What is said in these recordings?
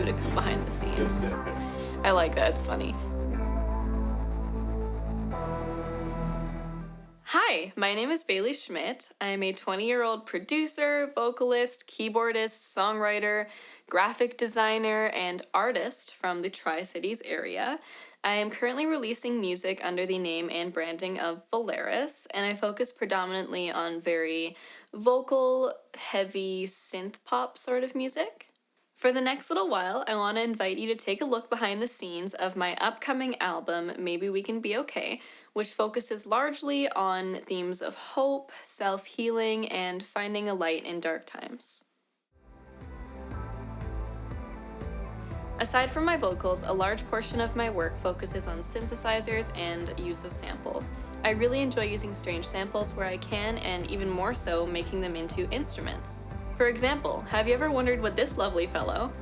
you to come behind the scenes. I like that, it's funny. Hi, my name is Valeriss Schmidt. I am a 20-year-old producer, vocalist, keyboardist, songwriter, graphic designer, and artist from the Tri-Cities area. I am currently releasing music under the name and branding of Valeriss, and I focus predominantly on very vocal, heavy, synth pop sort of music. For the next little while, I want to invite you to take a look behind the scenes of my upcoming album, Maybe We Can Be Okay, which focuses largely on themes of hope, self-healing, and finding a light in dark times. Aside from my vocals, a large portion of my work focuses on synthesizers and use of samples. I really enjoy using strange samples where I can, and even more so, making them into instruments. For example, have you ever wondered what this lovely fellow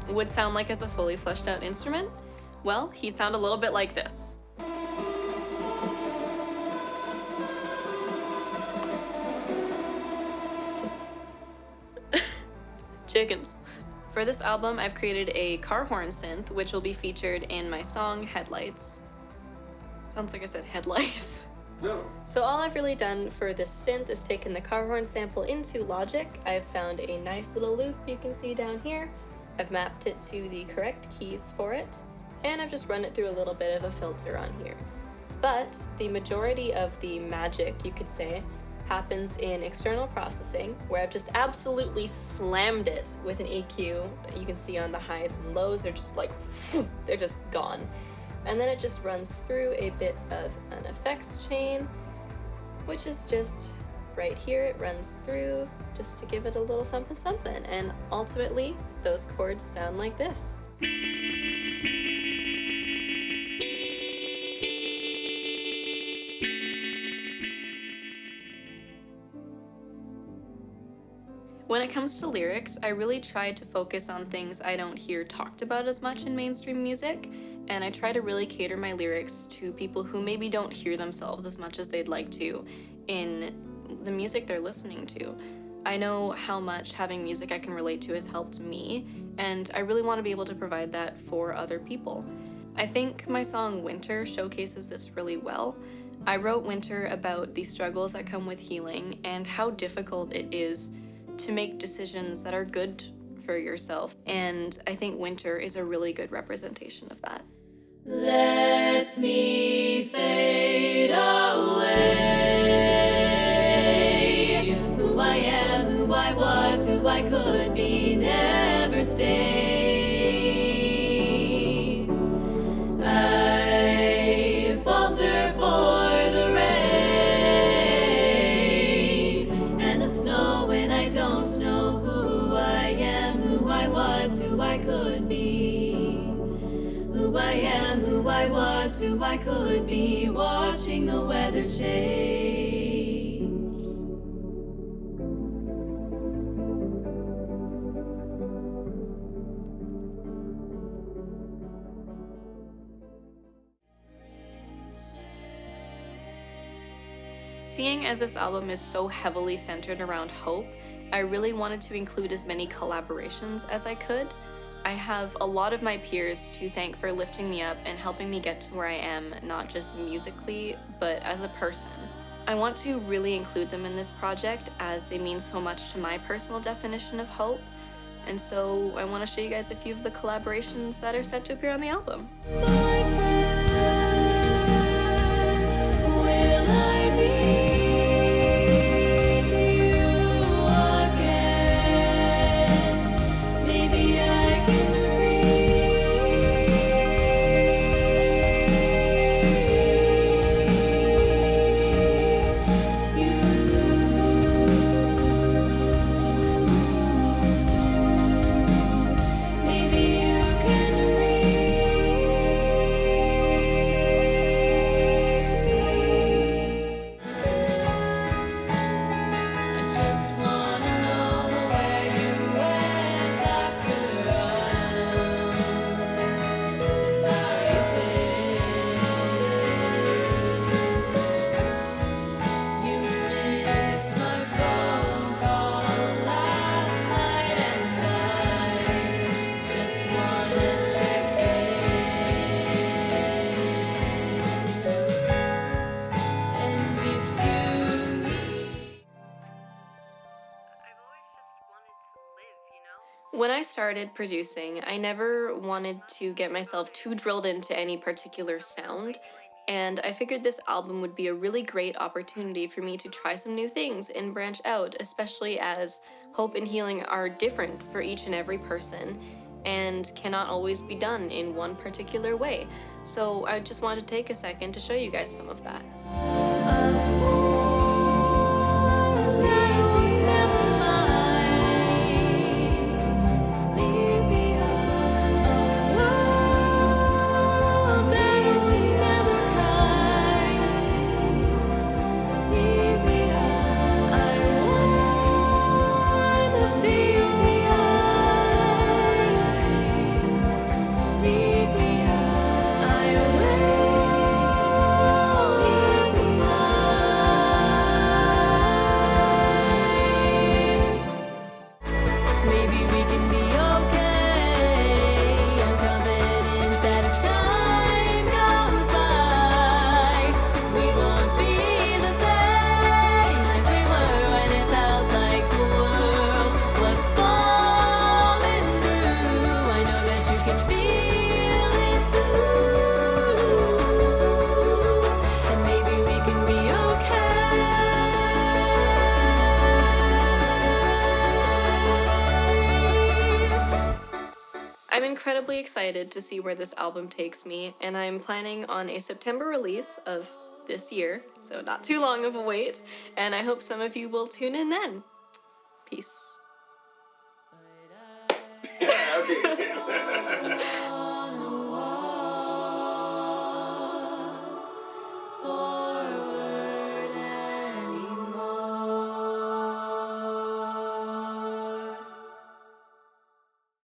would sound like as a fully fleshed out instrument? Well, he sound a little bit like this. Chickens. For this album, I've created a car horn synth, which will be featured in my song Headlights. Sounds like I said headlights. No. So all I've really done for this synth is taken the car horn sample into Logic. I've found a nice little loop you can see down here. I've mapped it to the correct keys for it, and I've just run it through a little bit of a filter on here. But the majority of the magic, you could say, happens in external processing, where I've just absolutely slammed it with an EQ. You can see on the highs and lows, they're just like, they're just gone. And then it just runs through a bit of an effects chain, which is just right here. It runs through just to give it a little something something. And ultimately, those chords sound like this. When it comes to lyrics, I really try to focus on things I don't hear talked about as much in mainstream music, and I try to really cater my lyrics to people who maybe don't hear themselves as much as they'd like to in the music they're listening to. I know how much having music I can relate to has helped me, and I really want to be able to provide that for other people. I think my song Winter showcases this really well. I wrote Winter about the struggles that come with healing and how difficult it is to make decisions that are good for yourself, and I think Winter is a really good representation of that. Let me fade away. Who I am, who I was, who I could be, never stays. I falter for the rain and the snow when I don't know who I am, who I was, who I could be. Who I am, who I was, who I could be, watching the weather change. Seeing as this album is so heavily centered around hope, I really wanted to include as many collaborations as I could. I have a lot of my peers to thank for lifting me up and helping me get to where I am, not just musically, but as a person. I want to really include them in this project as they mean so much to my personal definition of hope, and so I want to show you guys a few of the collaborations that are set to appear on the album. My friend, will I be? When I started producing, I never wanted to get myself too drilled into any particular sound, and I figured this album would be a really great opportunity for me to try some new things and branch out, especially as hope and healing are different for each and every person and cannot always be done in one particular way. So I just wanted to take a second to show you guys some of that. I'm incredibly excited to see where this album takes me, and I'm planning on a September release of this year, so not too long of a wait, and I hope some of you will tune in then. Peace. Okay.